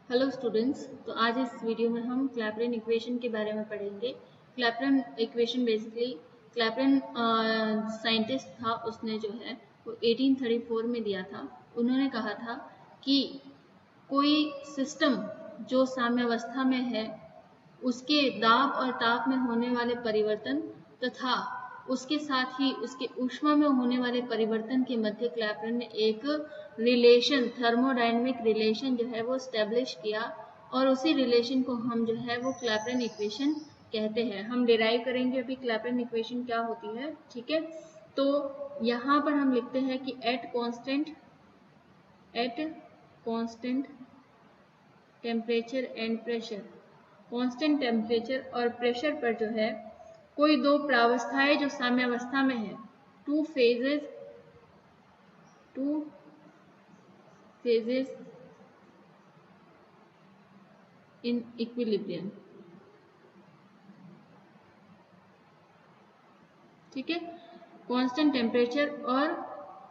Hello students, तो आज इस वीडियो में हम क्लैपेरन इक्वेशन के बारे में पढ़ेंगे। Clapeyron equation basically Clapeyron scientist था, उसने जो है वो 1834 में दिया था। उन्होंने कहा था कि कोई सिस्टम जो साम्यावस्था में है उसके दाब और ताप में होने वाले परिवर्तन तथा उसके साथ ही उसके ऊष्मा में होने वाले परिवर्तन के मध्य क्लैपेरन ने एक रिलेशन, थर्मोडायनेमिक रिलेशन जो है वो स्टैब्लिश किया और उसी रिलेशन को हम जो है वो क्लैपेरन इक्वेशन कहते हैं। हम डिराइव करेंगे अभी क्लैपेरन इक्वेशन क्या होती है, ठीक है। तो यहाँ पर हम लिखते हैं कि at constant temperature and pressure, constant temperature और प्रेशर पर जो है कोई दो प्रावस्थाएं जो साम्यावस्था में है, टू फेजेस इन इक्विलिब्रियम, ठीक है। कांस्टेंट टेम्परेचर और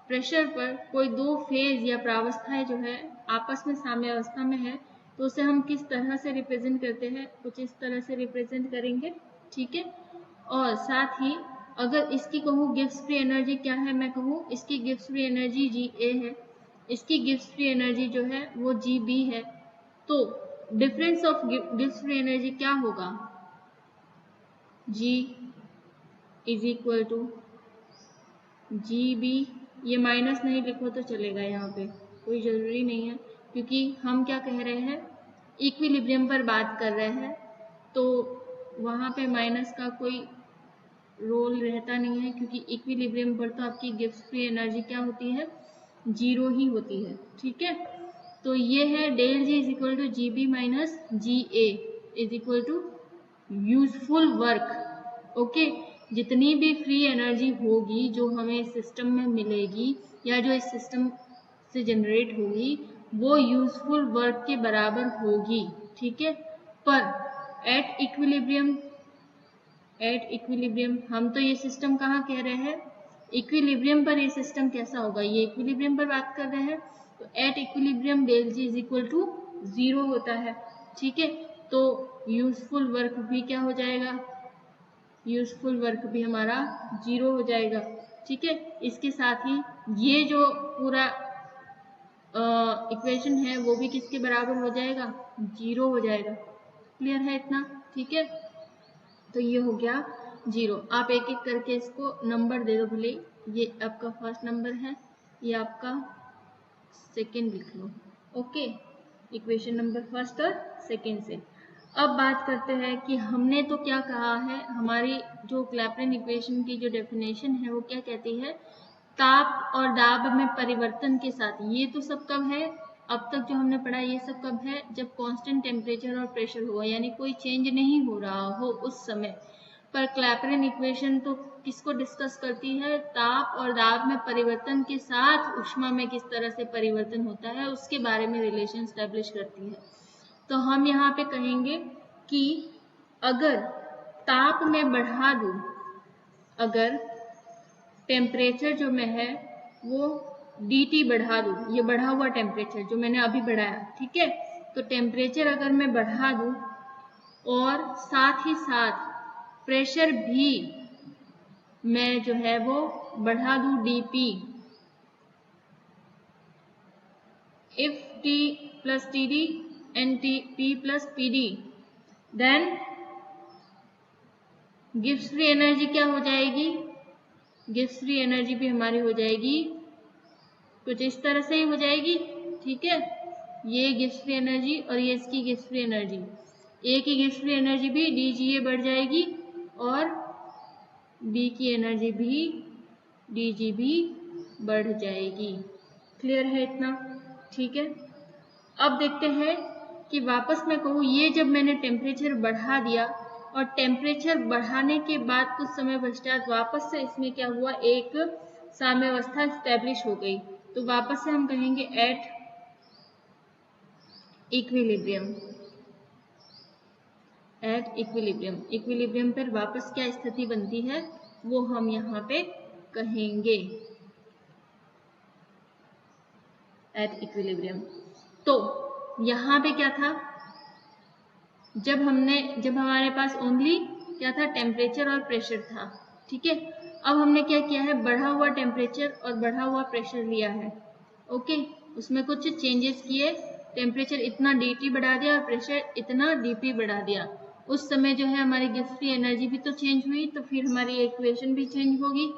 प्रेशर पर कोई दो फेज या प्रावस्थाएं जो है आपस में साम्यावस्था में है, तो उसे हम किस तरह से रिप्रेजेंट करते हैं, कुछ इस तरह से रिप्रेजेंट करेंगे, ठीक है। और साथ ही अगर इसकी कहूँ गिब्स फ्री एनर्जी क्या है, मैं कहूँ इसकी गिब्स फ्री एनर्जी Ga है, इसकी गिब्स फ्री एनर्जी जो है वो Gb है। तो difference of Gibbs free energy क्या होगा, G is equal to Gb। ये माइनस नहीं लिखो तो चलेगा, यहाँ पे कोई जरूरी नहीं है, क्योंकि हम क्या कह रहे हैं, इक्विलिब्रियम पर बात कर रहे हैं, तो वहाँ पे माइनस का कोई रोल रहता नहीं है, क्योंकि इक्विलिब्रियम पर तो आपकी गिब्स फ्री एनर्जी क्या होती है, जीरो ही होती है, ठीक है। तो ये है del G is equal to G B minus G A is equal to useful work. Okay, जितनी भी फ्री एनर्जी होगी जो हमें सिस्टम में मिलेगी या जो इस सिस्टम से जनरेट होगी वो यूजफुल वर्क के बराबर होगी, ठीक है। पर एट इक्विलिब्रियम हम तो ये सिस्टम कहाँ कह रहे हैं, इक्विलिब्रियम पर ये सिस्टम कैसा होगा, ये इक्विलिब्रियम पर बात कर रहे हैं, तो at equilibrium del G is equal to 0 होता है, ठीक है। तो यूजफुल वर्क भी क्या हो जाएगा, यूजफुल वर्क भी हमारा 0 हो जाएगा, ठीक है। इसके साथ ही ये जो पूरा इक्वेशन है वो भी किसके बराबर हो जाएगा, 0 हो जाएगा। क्लियर है इतना, ठीक है। तो ये हो गया 0। आप एक एक करके इसको नंबर दे दो भले, ये आपका फर्स्ट नंबर है, ये आपका सेकेंड लिख लो, ओके। इक्वेशन नंबर फर्स्ट और सेकेंड से अब बात करते हैं कि हमने तो क्या कहा है, हमारी जो क्लैपेरन इक्वेशन की जो डेफिनेशन है वो क्या कहती है, ताप और दाब में परिवर्तन के साथ। ये तो सब कब है, अब तक जो हमने पढ़ा ये सब कब है, जब कांस्टेंट टेम्परेचर और प्रेशर होगा, यानी कोई चेंज नहीं हो रहा हो उस समय पर। क्लैपेरन इक्वेशन तो किसको डिस्कस करती है, ताप और दाब में परिवर्तन के साथ ऊष्मा में किस तरह से परिवर्तन होता है उसके बारे में रिलेशन स्टैब्लिश करती है। तो हम यहाँ पे कहेंगे कि अगर ताप में बढ़ा दूं, अगर टेम्परेचर जो मैं है वो dt बढ़ा दूं, ये बढ़ा हुआ टेम्परेचर जो मैंने अभी बढ़ाया, ठीक है। तो टेम्परेचर अगर मैं बढ़ा दूं और साथ ही साथ प्रेशर भी मैं जो है वो बढ़ा दूं dp, if t plus td and p plus pd, then Gibbs free energy क्या हो जाएगी, गिब्स फ्री एनर्जी भी हमारी हो जाएगी कुछ इस तरह से ही हो जाएगी, ठीक है। ये गिब्स फ्री एनर्जी और ये इसकी गिब्स फ्री एनर्जी, ए की गिब्स फ्री एनर्जी भी dGA बढ़ जाएगी और बी की एनर्जी भी dG भी बढ़ जाएगी। क्लियर है इतना, ठीक है। अब देखते हैं कि वापस मैं कहूँ, ये जब मैंने टेम्परेचर बढ़ा दिया और टेम्परेचर बढ़ाने के बाद कुछ समय पश्चात वापस से इसमें क्या हुआ, एक साम्यावस्था स्टैब्लिश हो गई, तो वापस से हम कहेंगे at equilibrium. At equilibrium, equilibrium पर वापस क्या स्थिति बनती है वो हम यहाँ पे कहेंगे एट इक्विलिब्रियम। तो यहाँ पे क्या था, जब हमारे पास ओनली क्या था, टेम्परेचर और प्रेशर था, ठीक है। अब हमने क्या किया है, बढ़ा हुआ टेम्परेचर और बढ़ा हुआ प्रेशर लिया है, ओके। उसमें कुछ चेंजेस किए, टेम्परेचर इतना dt बढ़ा दिया और प्रेशर इतना dp बढ़ा दिया। उस समय जो है हमारी गैस फ्री एनर्जी भी तो चेंज हुई, तो फिर हमारी इक्वेशन भी चेंज होगी,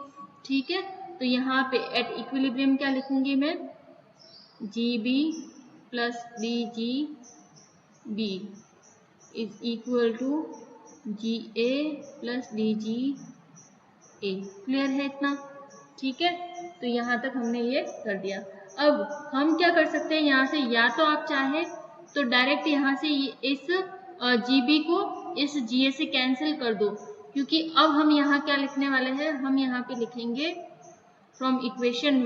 ठीक है। तो यहाँ पे एट इक्विलिब्रियम क्या लिखूंगी मैं, GB plus DGB is equal to GA plus DGA। Clear है इतना, ठीक है। तो यहाँ तक हमने ये कर दिया। अब हम क्या कर सकते हैं, यहाँ से या तो आप चाहे तो डायरेक्ट यहाँ से इस GB को इस GA से कैंसिल कर दो, क्योंकि अब हम यहाँ क्या लिखने वाले हैं, हम यहाँ पे लिखेंगे फ्रॉम इक्वेशन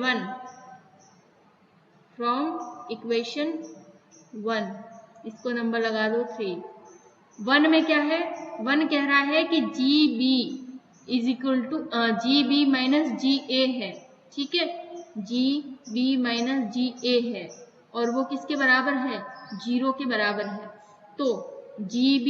1, इसको नंबर लगा दो 3। 1 में क्या है, 1 कह रहा है कि GB is equal to GB minus GA है, ठीक है। GB माइनस GA है और वो किसके बराबर है, 0 के बराबर है। तो GB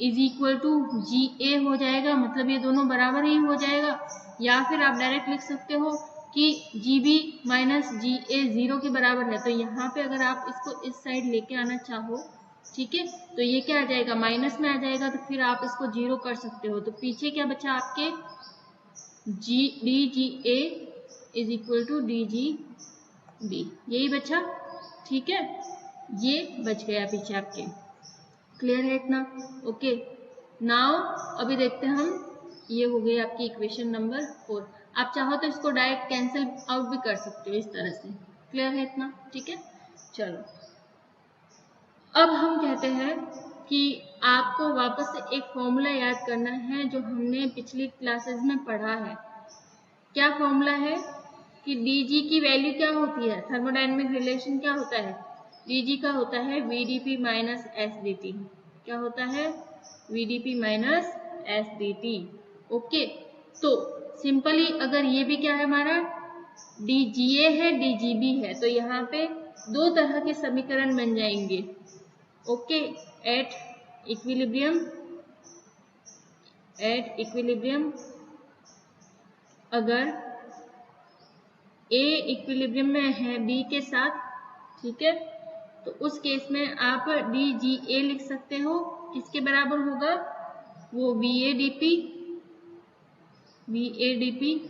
is equal to GA हो जाएगा, मतलब ये दोनों बराबर ही हो जाएगा। या फिर आप डायरेक्ट लिख सकते हो कि GB माइनस GA 0 के बराबर है। तो यहाँ पे अगर आप इसको इस साइड लेके आना चाहो, ठीक है, तो ये क्या आ जाएगा, माइनस में आ जाएगा, तो फिर आप इसको 0 कर सकते हो। तो पीछे क्या बचा आपके, DGA is equal to DGB, यही बचा, ठीक है, ये बच गया पीछे आपके। क्लियर है इतना, ओके। नाउ अभी देखते हैं हम, ये हो गई आपकी इक्वेशन नंबर 4। आप चाहो तो इसको डायरेक्ट कैंसिल आउट भी कर सकते हो इस तरह से। क्लियर है इतना, ठीक है। चलो अब हम कहते हैं कि आपको वापस से एक फॉर्मूला याद करना है जो हमने पिछली क्लासेस में पढ़ा है। क्या फॉर्मूला है कि dg की वैल्यू क्या होती है, थर्मोडायनेमिक रिलेशन क्या होता है, dg का होता है vdp माइनस sdt। क्या होता है, vdp माइनस sdt, ओके। तो सिंपली अगर ये भी क्या है हमारा, dga है dgb है, तो यहाँ पे दो तरह के समीकरण बन जाएंगे, ओके। एट इक्विलिब्रियम अगर A इक्विलिब्रियम में है B के साथ, ठीक है, तो उस केस में आप DGA लिख सकते हो, किसके बराबर होगा, वो VADP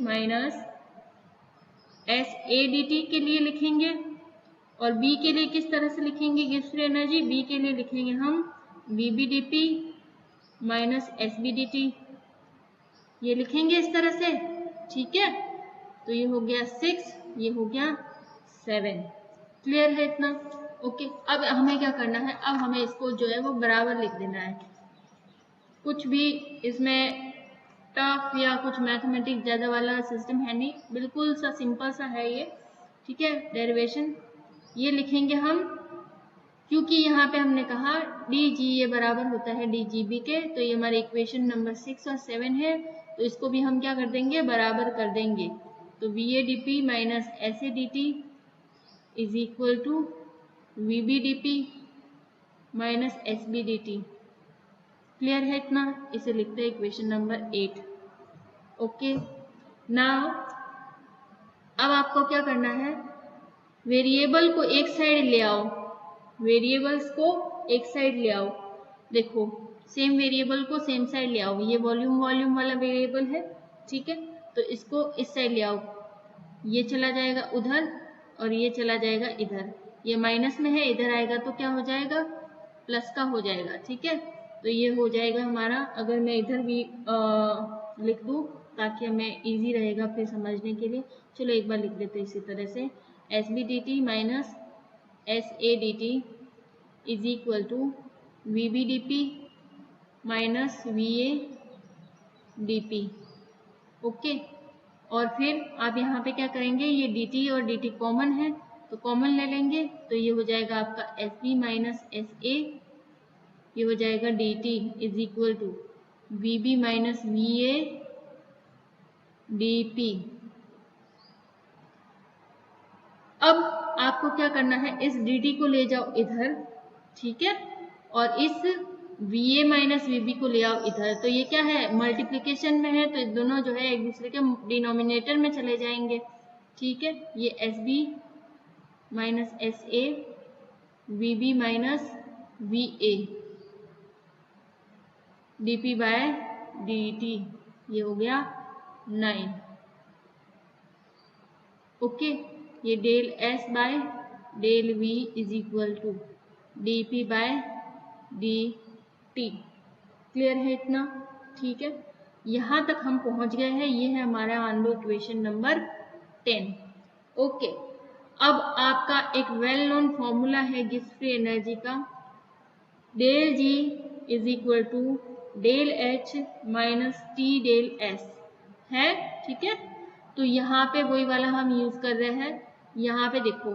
माइनस SADT के लिए लिखेंगे। और B के लिए किस तरह से लिखेंगे, गैस फ्री एनर्जी, B के लिए लिखेंगे हम VBDP माइनस SBDT, ये लिखेंगे इस तरह से, ठीक है। तो ये हो गया 6, ये हो गया 7। क्लियर है इतना, ओके। अब हमें क्या करना है, अब हमें इसको जो है वो बराबर लिख देना है। कुछ भी इसमें टफ या कुछ मैथमेटिक्स ज़्यादा वाला सिस्टम है नहीं, बिल्कुल सा सिंपल सा है ये, ठीक है। डेरिवेशन ये लिखेंगे हम, क्योंकि यहाँ पे हमने कहा DGA बराबर होता है DGB के, तो ये हमारे इक्वेशन नंबर 6 और 7 है, तो इसको भी हम क्या कर देंगे, बराबर कर देंगे। तो VADP minus SADT is equal to VBDP minus SBDT। Clear है इतना, इसे लिखते हैं इक्वेशन नंबर 8, ओके। नाउ अब आपको क्या करना है, वेरिएबल को एक साइड ले आओ, वेरिएबल्स को एक साइड ले आओ। देखो सेम वेरिएबल को सेम साइड ले आओ, ये वॉल्यूम वाला वेरिएबल है, ठीक है, तो इसको इस साइड ले आओ, ये चला जाएगा उधर और ये चला जाएगा इधर, ये माइनस में है, इधर आएगा तो क्या हो जाएगा, प्लस का हो जाएगा, ठीक है। तो ये हो जाएगा हमारा, अगर मैं इधर भी लिख दूँ ताकि हमें इजी रहेगा फिर समझने के लिए। चलो एक बार लिख देते हैं इसी तरह से, SBDT minus SADT is equal to VBDP minus VADP, okay. और फिर आप यहाँ पे क्या करेंगे, ये dt और dt कॉमन है तो कॉमन ले लेंगे, तो ये हो जाएगा आपका SB माइनस SA, ये हो जाएगा dt is equal to VB minus VADP। अब आपको क्या करना है, इस dt को ले जाओ इधर ठीक है। और इस VA माइनस VB को ले आओ इधर, तो ये क्या है, मल्टीप्लिकेशन में है, तो ये दोनों जो है एक दूसरे के डिनोमिनेटर में चले जाएंगे। ठीक है, ये SB minus SA, VB minus VA, DP by DT, ये हो गया 9। ओके, ये del S by del V is equal to DP by DT। Clear है इतना? ठीक है, यहां तक हम पहुंच गए हैं। ये है हमारा मान लो इक्वेशन नंबर 10। ओके, अब आपका एक वेल नोन फॉर्मूला है गिब्स फ्री एनर्जी का, del G is equal to del H minus T del S है। ठीक है, तो यहाँ पे वही वाला हम यूज कर रहे हैं। यहाँ पे देखो,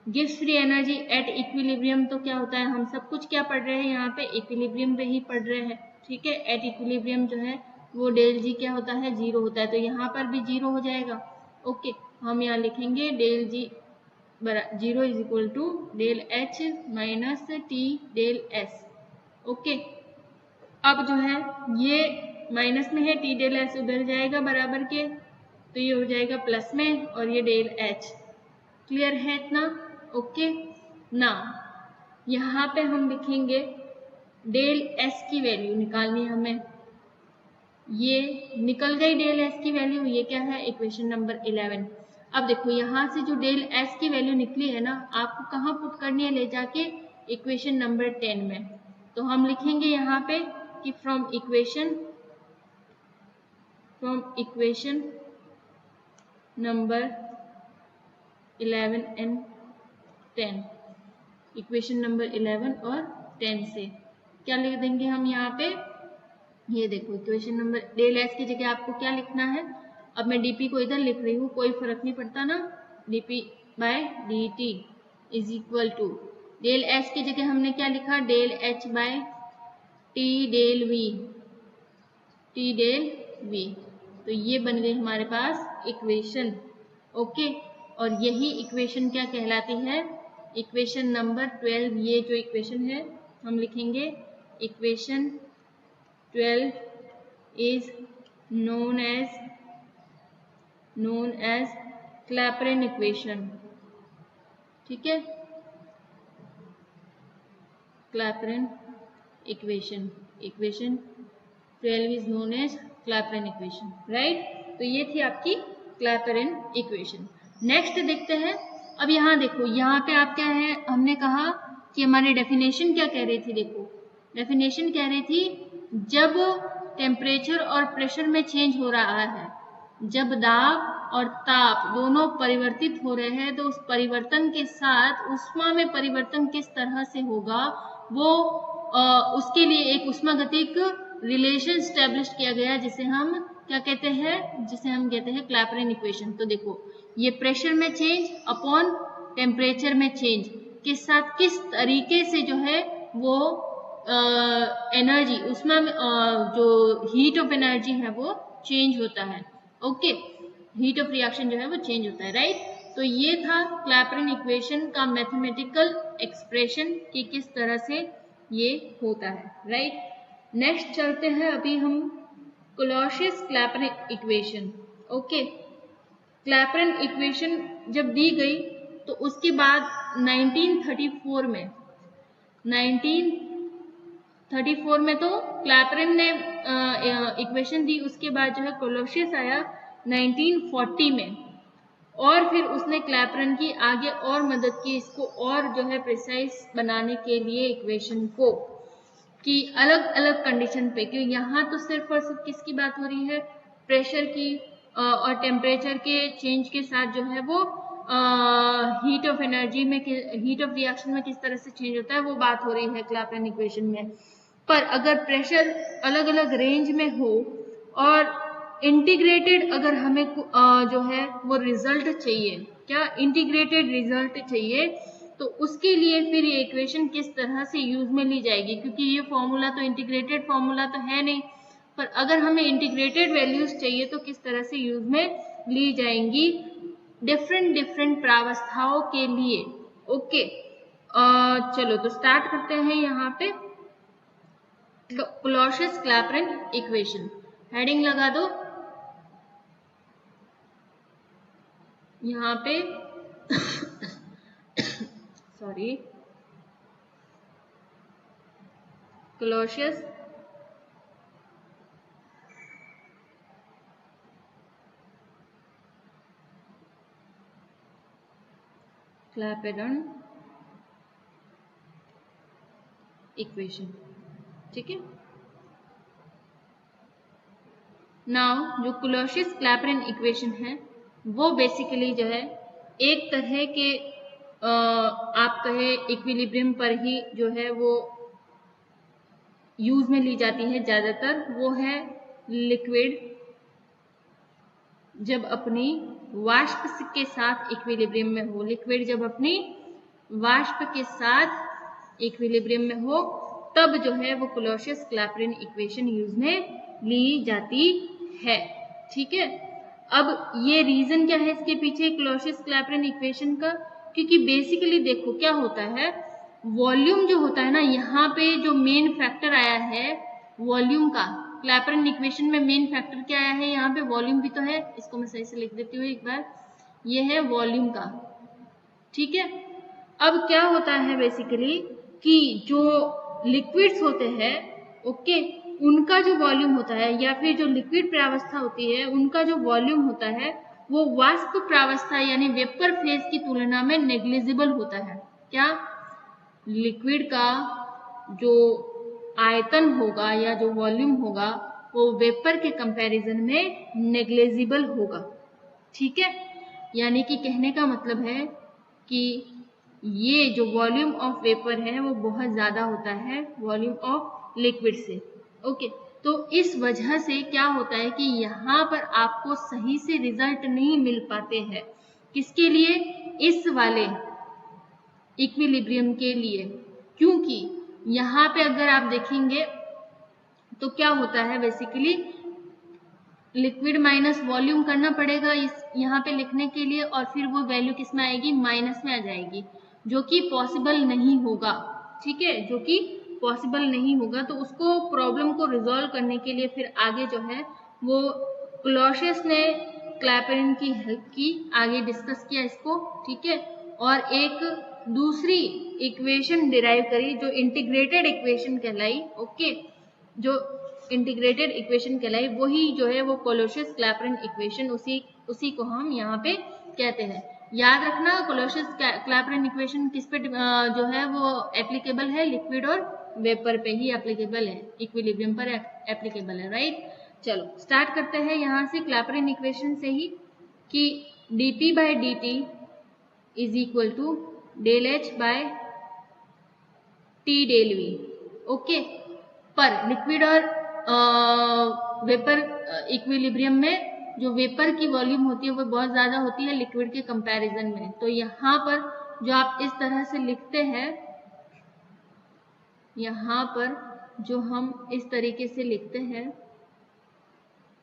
Gibbs free energy at equilibrium, तो क्या होता है, हम सब कुछ क्या पढ़ रहे हैं यहाँ पे, इक्विलिब्रियम पे ही पढ़ रहे हैं। ठीक है, एट इक्विलिब्रियम जो है वो डेल G क्या होता है, 0 होता है, तो यहाँ पर भी 0 हो जाएगा। ओके, हम यहाँ लिखेंगे del G 0 is equal to del H minus T del S। Okay, अब जो है ये माइनस में है, T डेल S उधर जाएगा बराबर के, तो ये हो जाएगा प्लस में, और ये डेल H। क्लियर है इतना? ओके ना, यहाँ पे हम लिखेंगे डेल S की वैल्यू निकालनी है हमें। ये निकल गई डेल S की वैल्यू, ये क्या है, इक्वेशन नंबर 11। अब देखो यहाँ से जो डेल S की वैल्यू निकली है ना, आपको कहाँ पुट करनी है, ले जाके इक्वेशन नंबर 10 में। तो हम लिखेंगे यहाँ पे कि from equation number 11 and 10, equation number 11 और 10 से क्या लिख देंगे हम यहाँ पे, ये देखो इक्वेशन नंबर, डेल S की जगह आपको क्या लिखना है, अब मैं DP को इधर लिख रही हूँ, कोई फर्क नहीं पड़ता ना, DP by DT is equal to, del S की जगह हमने क्या लिखा, del H by T del V, तो ये बन गई हमारे पास इक्वेशन। ओके, और यही इक्वेशन क्या कहलाती है, इक्वेशन नंबर 12। ये जो इक्वेशन है हम लिखेंगे equation 12 is known as Clapeyron equation. ठीक है, Clapeyron equation, equation 12 is known as Clapeyron equation, right. तो ये थी आपकी क्लैपेरन इक्वेशन। नेक्स्ट देखते हैं। अब यहाँ देखो, यहाँ पे आप क्या है, हमने कहा कि हमारी डेफिनेशन क्या कह रही थी, देखो डेफिनेशन कह रही थी जब टेम्परेचर और प्रेशर में चेंज हो रहा है, जब दाब और ताप दोनों परिवर्तित हो रहे हैं, तो उस परिवर्तन के साथ उष्मा में परिवर्तन किस तरह से होगा, वो उसके लिए एक उष्मागतिक रिलेशन स्टैब्लिश किया गया, जिसे हम क्या कहते हैं, जिसे हम कहते हैं क्लैपेरन इक्वेशन। तो देखो, ये प्रेशर में चेंज अपॉन टेम्परेचर में चेंज के साथ किस तरीके से जो है वो एनर्जी, उसमें जो हीट ऑफ एनर्जी है वो चेंज होता है। ओके, हीट ऑफ रिएक्शन जो है वो चेंज होता है, राइट। तो ये था क्लैपेरन इक्वेशन का मैथमेटिकल एक्सप्रेशन कि किस तरह से ये होता है, राइट। नेक्स्ट चलते हैं अभी हम Clausius-Clapeyron equation. Okay, Clapeyron equation जब दी गई तो उसके बाद 1934 में तो क्लैपेरन ने इक्वेशन दी, उसके बाद जो है क्लॉसियस आया 1940 में, और फिर उसने क्लैपेरन की आगे और मदद की इसको और जो है प्रिसाइज बनाने के लिए इक्वेशन को, कि अलग अलग कंडीशन पे, क्योंकि यहाँ तो सिर्फ और सिर्फ किसकी बात हो रही है, प्रेशर की और टेम्परेचर के चेंज के साथ जो है वो हीट ऑफ एनर्जी में, हीट ऑफ रिएक्शन में किस तरह से चेंज होता है वो बात हो रही है क्लैपेरन इक्वेशन में। पर अगर प्रेशर अलग अलग रेंज में हो और इंटीग्रेटेड अगर हमें जो है वो रिजल्ट चाहिए, क्या इंटीग्रेटेड रिजल्ट चाहिए, तो उसके लिए फिर ये इक्वेशन किस तरह से यूज में ली जाएगी, क्योंकि ये फॉर्मूला तो इंटीग्रेटेड फॉर्मूला तो है नहीं, पर अगर हमें इंटीग्रेटेड वैल्यूज चाहिए तो किस तरह से यूज में ली जाएंगी डिफरेंट प्रावस्थाओं के लिए। ओके, चलो तो स्टार्ट करते हैं यहाँ पे क्लॉसियस-क्लैपेरन इक्वेशन। हेडिंग लगा दो यहाँ पे सॉरी, क्लॉसियस-क्लैपेरन इक्वेशन। ठीक है, नाउ जो क्लॉसियस-क्लैपेरन इक्वेशन है वो बेसिकली जो है एक तरह के आप कहे इक्विलिब्रियम पर ही जो है वो यूज में ली जाती है ज्यादातर। वो है लिक्विड जब अपनी वाष्प के साथ इक्विलिब्रियम में हो, लिक्विड जब अपनी वाष्प के साथ इक्विलिब्रियम में हो तब जो है वो क्लॉसियस-क्लैपेरन इक्वेशन यूज में ली जाती है। ठीक है, अब ये रीजन क्या है इसके पीछे क्लॉसियस-क्लैपेरन इक्वेशन का, क्योंकि बेसिकली देखो क्या होता है, वॉल्यूम जो होता है ना, यहाँ पे जो मेन फैक्टर आया है वॉल्यूम का, क्लैपेरन इक्वेशन में मेन फैक्टर क्या आया है, यहाँ पे वॉल्यूम भी तो है। इसको मैं सही से लिख देती हूँ एक बार, ये है वॉल्यूम का। ठीक है, अब क्या होता है बेसिकली कि जो लिक्विड्स होते हैं, ओके, उनका जो वॉल्यूम होता है या फिर जो लिक्विड प्रावस्था होती है उनका जो वॉल्यूम होता है वो वाष्प प्रावस्था यानी वेपर फेज की तुलना में नेग्लिजिबल होता है। क्या? लिक्विड का जो आयतन होगा या जो वॉल्यूम होगा वो वेपर के कंपैरिजन में नेग्लिजिबल होगा। ठीक है, यानी कि कहने का मतलब है कि ये जो वॉल्यूम ऑफ वेपर है वो बहुत ज्यादा होता है वॉल्यूम ऑफ लिक्विड से। ओके, तो इस वजह से क्या होता है कि यहाँ पर आपको सही से रिजल्ट नहीं मिल पाते हैं। किसके लिए? इस वाले इक्विलिब्रियम के लिए, क्योंकि यहाँ पे अगर आप देखेंगे तो क्या होता है बेसिकली लिक्विड माइनस वॉल्यूम करना पड़ेगा इस यहाँ पे लिखने के लिए, और फिर वो वैल्यू किस में आएगी? माइनस में आ जाएगी, जो कि पॉसिबल नहीं होगा। ठीक है, जो कि पॉसिबल नहीं होगा। तो उसको प्रॉब्लम को रिजॉल्व करने के लिए फिर आगे जो है वो क्लॉसियस ने क्लैपेरन की हेल्प की, आगे डिस्कस किया इसको। ठीक है, और एक दूसरी इक्वेशन डिराइव करी जो इंटीग्रेटेड इक्वेशन कहलाई। ओके, जो इंटीग्रेटेड इक्वेशन कहलाई वही जो है वो क्लॉसियस-क्लैपेरन इक्वेशन, उसी को हम यहाँ पे कहते हैं। याद रखना क्लॉसियस-क्लैपेरन इक्वेशन किस पे जो है वो एप्लीकेबल है? लिक्विड और वेपर पे ही एप्लीकेबल है, इक्विलिब्रियम पर एप्लीकेबल है। राइट, चलो स्टार्ट करते हैं यहाँ से क्लैपेरन इक्वेशन से ही कि dp by dt is equal to del H by T del V. Okay, पर लिक्विड और वेपर इक्विलिब्रियम में जो वेपर की वॉल्यूम होती है वो बहुत ज्यादा होती है लिक्विड के कंपैरिजन में। तो यहाँ पर जो आप इस तरह से लिखते हैं, यहाँ पर जो हम इस तरीके से लिखते हैं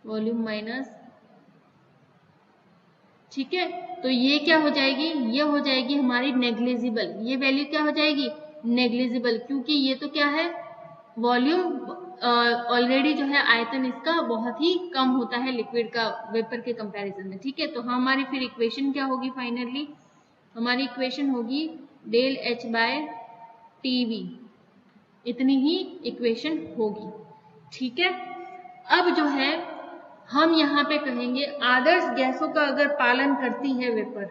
वॉल्यूम माइनस, ठीक है, तो ये क्या हो जाएगी? ये हो जाएगी हमारी नेग्लिजिबल। ये वैल्यू क्या हो जाएगी? नेग्लिजिबल, क्योंकि ये तो क्या है, वॉल्यूम ऑलरेडी जो है आयतन इसका बहुत ही कम होता है लिक्विड का वेपर के कंपैरिजन में। ठीक है, तो हमारी फिर इक्वेशन क्या होगी? फाइनली हमारी इक्वेशन होगी del H by T V, इतनी ही इक्वेशन होगी। ठीक है, अब जो है हम यहाँ पे कहेंगे आदर्श गैसों का अगर पालन करती है वेपर,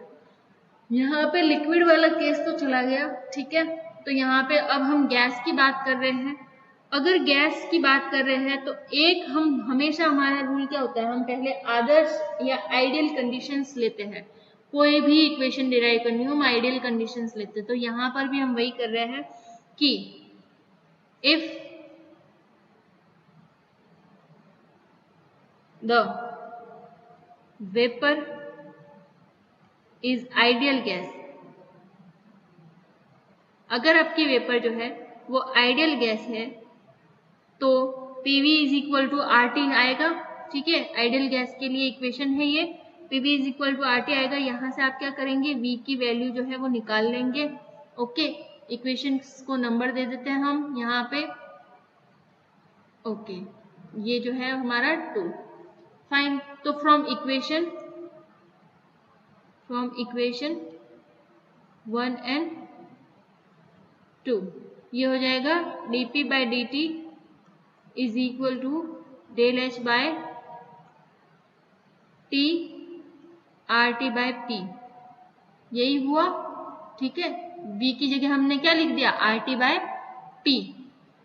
यहाँ पे लिक्विड वाला केस तो चला गया। ठीक है, तो यहाँ पे अब हम गैस की बात कर रहे हैं। अगर गैस की बात कर रहे हैं तो एक हम हमेशा हमारा रूल क्या होता है, हम पहले आदर्श या आइडियल कंडीशंस लेते हैं। कोई भी इक्वेशन डिराइव करनी हो हम आइडियल कंडीशंस लेते हैं। तो यहाँ पर भी हम वही कर रहे हैं कि if the vapour is ideal gas, अगर आपकी वेपर जो है वो आइडियल गैस है तो PV is equal to RT आएगा। ठीक है, आइडियल गैस के लिए इक्वेशन है ये, PV is equal to RT आएगा। यहाँ से आप क्या करेंगे? V की वैल्यू जो है वो निकाल लेंगे। ओके, इक्वेशन को नंबर दे देते हैं हम यहाँ पे। ओके, ये जो है हमारा 2। फाइन, तो फ्रॉम इक्वेशन 1 and 2 ये हो जाएगा dp by dt is equal to del H by T RT by P, यही हुआ। ठीक है, V की जगह हमने क्या लिख दिया, RT by P।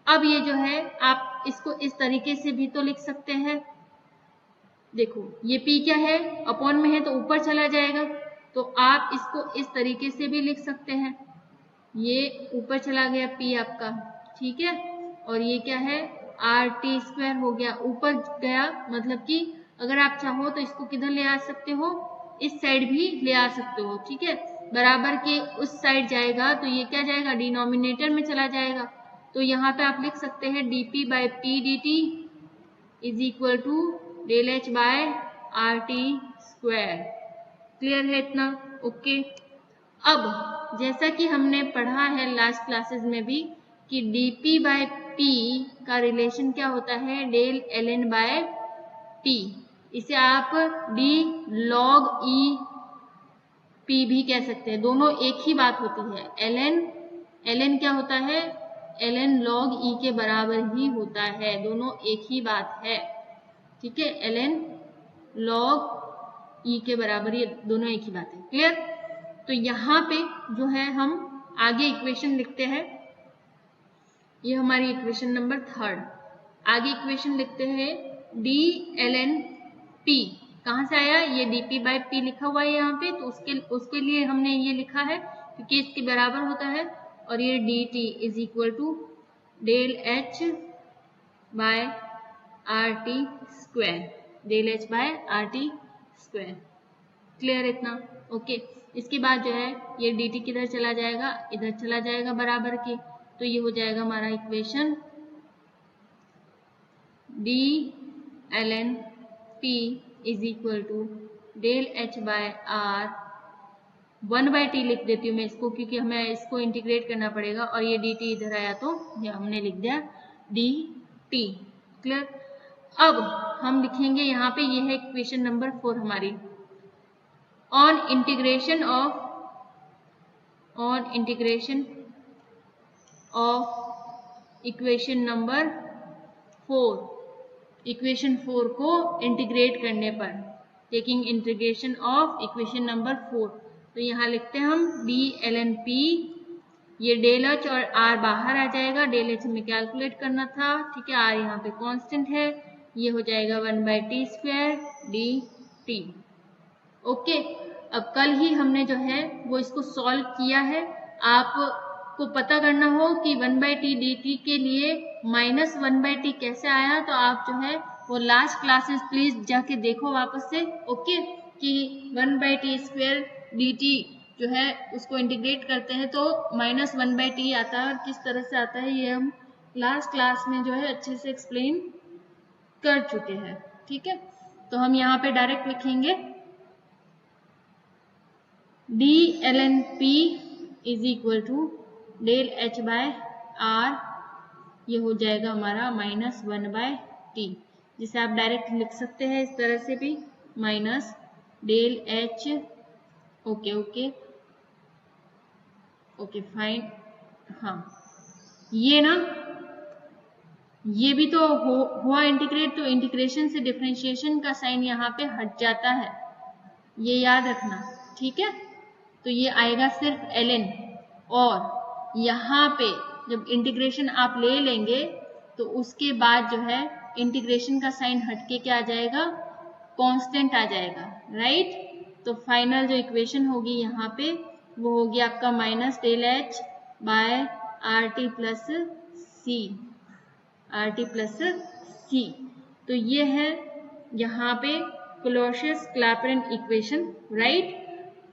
अब ये जो है आप इसको इस तरीके से भी तो लिख सकते हैं। देखो ये P क्या है, अपॉन में है तो ऊपर चला जाएगा, तो आप इसको इस तरीके से भी लिख सकते हैं। ये ऊपर चला गया P आपका, ठीक है, और ये क्या है RT स्क्वायर हो गया, ऊपर गया। मतलब कि अगर आप चाहो तो इसको किधर ले आ सकते हो, इस साइड भी ले आ सकते हो। ठीक है, बराबर के उस साइड जाएगा तो ये क्या जाएगा, डिनोमिनेटर में चला जाएगा। तो यहाँ पे आप लिख सकते हैं dp by p dt is equal to del H by RT square. Clear है इतना? ओके। अब जैसा कि हमने पढ़ा है लास्ट क्लासेस में भी कि dp by p का रिलेशन क्या होता है, डेल ln बाय t। इसे आप d log e p भी कह सकते हैं, दोनों एक ही बात होती है। ln क्या होता है, ln log e के बराबर ही होता है, दोनों एक ही बात है। ठीक है, ln log e के बराबर, ये दोनों एक ही बात है। क्लियर? तो यहाँ पे जो है हम आगे इक्वेशन लिखते हैं, ये हमारी इक्वेशन नंबर 3। आगे इक्वेशन लिखते हैं d ln p, कहाँ से आया, ये dp by p लिखा हुआ है यहाँ पे, तो उसके लिए हमने ये लिखा है क्योंकि इसके बराबर होता है। और ये dt is equal to del h by RT square, del h by RT square. Clear इतना? ओके। इसके बाद जो है ये dt किधर चला जाएगा, इधर चला जाएगा बराबर के, तो ये हो जाएगा हमारा equation d ln p is equal to del h by r, 1/t लिख देती हूँ मैं इसको क्योंकि हमें इसको इंटीग्रेट करना पड़ेगा, और ये dt इधर आया तो ये हमने लिख दिया dt। क्लियर? अब हम लिखेंगे यहाँ पे, ये है इक्वेशन नंबर 4 हमारी। On integration of equation number 4, equation 4 को इंटीग्रेट करने पर, taking integration of equation number 4, तो यहाँ लिखते हैं हम d ln p, ये डेल h और r बाहर आ जाएगा, डेल h हमें कैलकुलेट करना था। ठीक है, r यहाँ पे कांस्टेंट है, ये हो जाएगा 1/t स्क्वायर dt। ओके, अब कल ही हमने जो है वो इसको सॉल्व किया है। आपको पता करना हो कि 1/t dt के लिए -1/t कैसे आया, तो आप जो है वो लास्ट क्लासेस प्लीज जाके देखो वापस से। ओके, कि 1/t स्क्वायर dt जो है उसको इंटीग्रेट करते हैं तो -1/t आता है, और किस तरह से आता है ये हम लास्ट क्लास में जो है अच्छे से एक्सप्लेन कर चुके हैं। ठीक है, तो हम यहाँ पे डायरेक्ट लिखेंगे d ln p is equal to del h by r, ये हो जाएगा हमारा -1/t, जिसे आप डायरेक्ट लिख सकते हैं इस तरह से भी, minus del h। Okay okay okay fine. हाँ, ये ना, ये भी तो हुआ इंटीग्रेट, तो इंटीग्रेशन से डिफरेंशिएशन का साइन यहाँ पे हट जाता है, ये याद रखना। ठीक है, तो ये आएगा सिर्फ ln, और यहाँ पे जब इंटीग्रेशन आप ले लेंगे तो उसके बाद जो है इंटीग्रेशन का साइन हटके क्या आ जाएगा, कांस्टेंट आ जाएगा। राइट? तो फाइनल जो इक्वेशन होगी यहाँ पे वो होगी आपका minus del H by RT plus C. तो ये है यहाँ पे क्लॉसियस-क्लैपेरॉन इक्वेशन। राइट?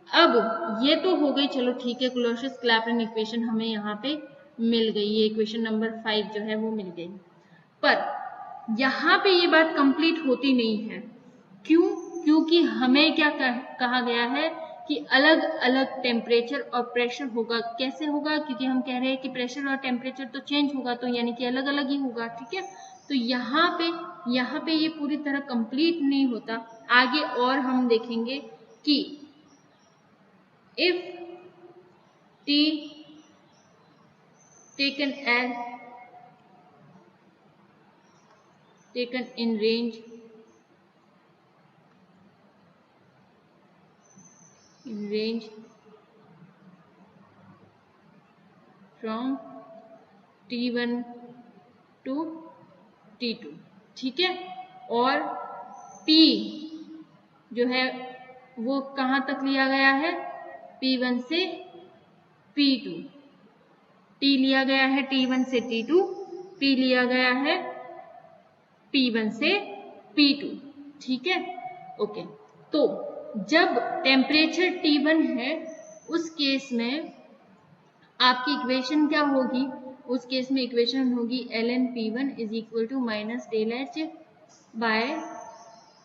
अब ये तो हो गई, चलो ठीक है, क्लॉसियस-क्लैपेरॉन इक्वेशन हमें यहाँ पे मिल गई, ये इक्वेशन नंबर 5 जो है वो मिल गई। पर यहाँ पे ये बात कंप्लीट होती नहीं है। क्यों? क्योंकि हमें क्या कहा गया है कि अलग अलग टेम्परेचर और प्रेशर होगा। कैसे होगा? क्योंकि हम कह रहे हैं कि प्रेशर और टेम्परेचर तो चेंज होगा, तो यानी कि अलग अलग ही होगा। ठीक है, तो यहाँ पे ये पूरी तरह कंप्लीट नहीं होता। आगे और हम देखेंगे कि if T taken in range from T1 to T2, ठीक है, और P जो है वो कहाँ तक लिया गया है? P1 से P2, T लिया गया है T1 से T2, P लिया गया है P1 से P2, ठीक है। ओके, तो जब टेम्परेचर T1 है उस केस में आपकी इक्वेशन क्या होगी? उस केस में इक्वेशन होगी ln P1 is equal to minus del H by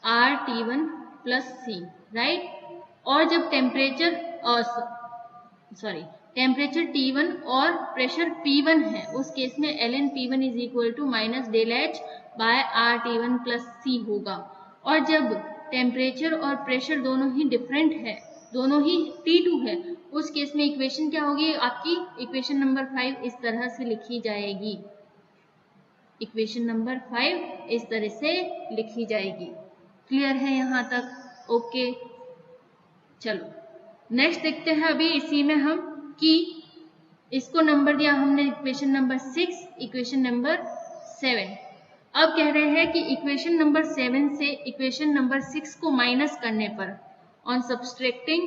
R T1 plus C, right. और जब टेम्परेचर T1 और प्रेशर P1 है उस केस में ln P1 is equal to minus del H by R T1 plus C होगा। और जब temperature और प्रेशर दोनों ही डिफरेंट है, दोनों ही T2 है, उस केस में इक्वेशन क्या होगी आपकी? इक्वेशन नंबर 5 इस तरह से लिखी जाएगी। इक्वेशन नंबर 5 इस तरह से लिखी जाएगी। क्लियर है यहाँ तक? ओके, चलो नेक्स्ट देखते हैं अभी इसी में हम कि इसको नंबर दिया हमने इक्वेशन नंबर 6, इक्वेशन नंबर 7। अब कह रहे हैं कि इक्वेशन नंबर 7 से इक्वेशन नंबर 6 को माइनस करने पर ऑन सब्सट्रैक्टिंग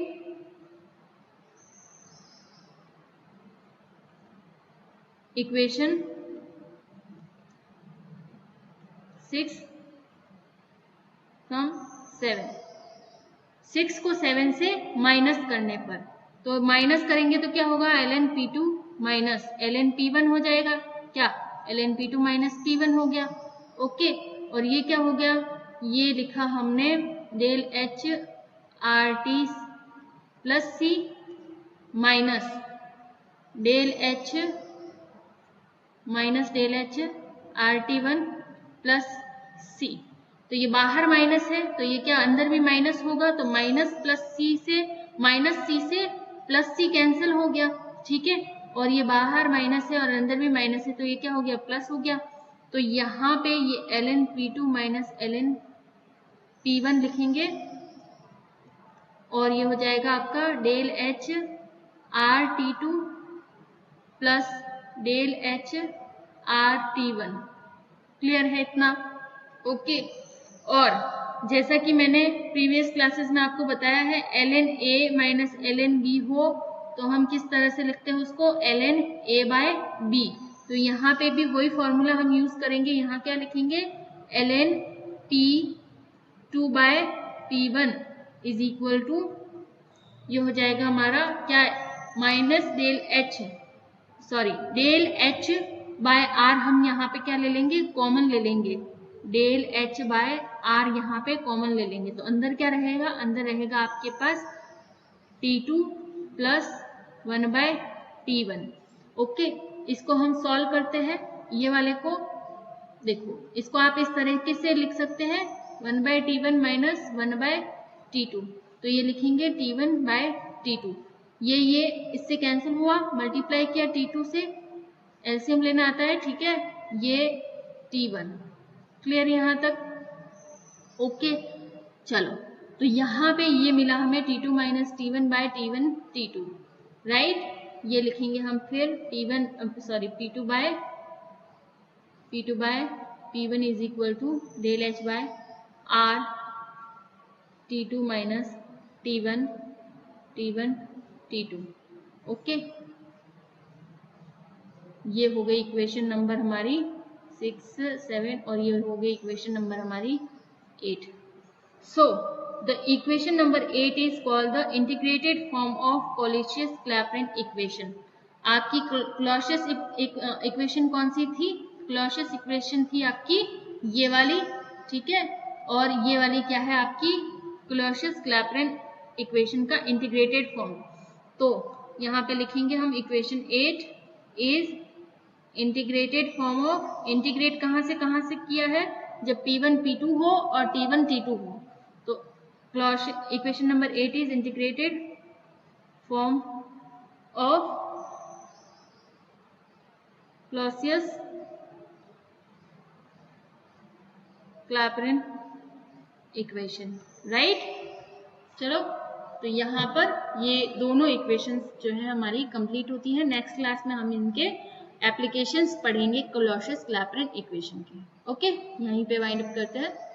इक्वेशन 6 फ्रॉम 7, 6 को 7 से माइनस करने पर, तो माइनस करेंगे तो क्या होगा? ln P2 minus ln P1 हो जाएगा। क्या? ln P2 माइनस P1 हो गया। ओके, और ये क्या हो गया? ये लिखा हमने del H R T plus C minus del H R T1 plus C. तो ये बाहर माइनस है, तो ये क्या अंदर भी माइनस होगा, तो माइनस सी से प्लस सी कैंसिल हो गया, ठीक है। और ये बाहर माइनस है और अंदर भी माइनस है, तो ये क्या हो गया? प्लस हो गया। तो यहाँ पे ये ln P2 minus ln P1 लिखेंगे और ये हो जाएगा आपका del H R T2 plus del H R T1। Clear है इतना? ओके, और जैसा कि मैंने प्रीवियस क्लासेस में आपको बताया है ln A minus ln B हो तो हम किस तरह से लिखते हैं उसको? ln A by B। तो यहाँ पे भी वही फॉर्मूला हम यूज करेंगे। यहाँ क्या लिखेंगे? ln T2 by P1 is equal to, ये हो जाएगा हमारा क्या? Minus del H by R हम यहाँ पे क्या ले लेंगे? कॉमन ले लेंगे। डेल एच बाय आर यहाँ पे कॉमन ले लेंगे, तो अंदर क्या रहेगा? अंदर रहेगा आपके पास T2 plus 1 bye T1। Okay, इसको हम सॉल्व करते हैं। ये वाले को देखो, इसको आप इस तरीके से लिख सकते हैं 1 bye T1 minus 1 bye T2। तो ये लिखेंगे T1 बाय T2। ये इससे कैंसिल हुआ, मल्टीप्लाई किया T2 से, एलसीएम लेना आता है, ठीक है। ये T1। क्लियर यहाँ तक? ओके, चलो, तो यहाँ पे ये मिला हमें T2 minus T1 bye T1 T2, right. ये लिखेंगे हम फिर P2 by P1 is equal to del H by R T2 minus T1 T2। Okay, ये हो गई इक्वेशन नंबर हमारी 6, 7 और ये हो गई इक्वेशन नंबर हमारी 8। So the equation number 8 is called the integrated form of Clausius-Clapeyron equation. आपकी क्लॉसियस इक्वेशन कौन सी थी? क्लॉसियस इक्वेशन थी आपकी ये वाली, ठीक है। और ये वाली क्या है आपकी? क्लॉसियस-क्लैपेरॉन इक्वेशन का इंटीग्रेटेड फॉर्म। तो यहाँ पे लिखेंगे हम equation 8 is integrated form of, integrate कहाँ से किया है, जब P1 P2 हो और T1 T2 हो। तो equation number 8 is integrated form of Clausius-Clapeyron equation, right. चलो, तो यहाँ पर ये दोनों इक्वेशंस जो है हमारी कंप्लीट होती हैं। नेक्स्ट क्लास में हम इनके एप्लीकेशंस पढ़ेंगे क्लॉसियस-क्लैपेरॉन इक्वेशन के। ओके, यहीं पे वाइंड अप करते हैं।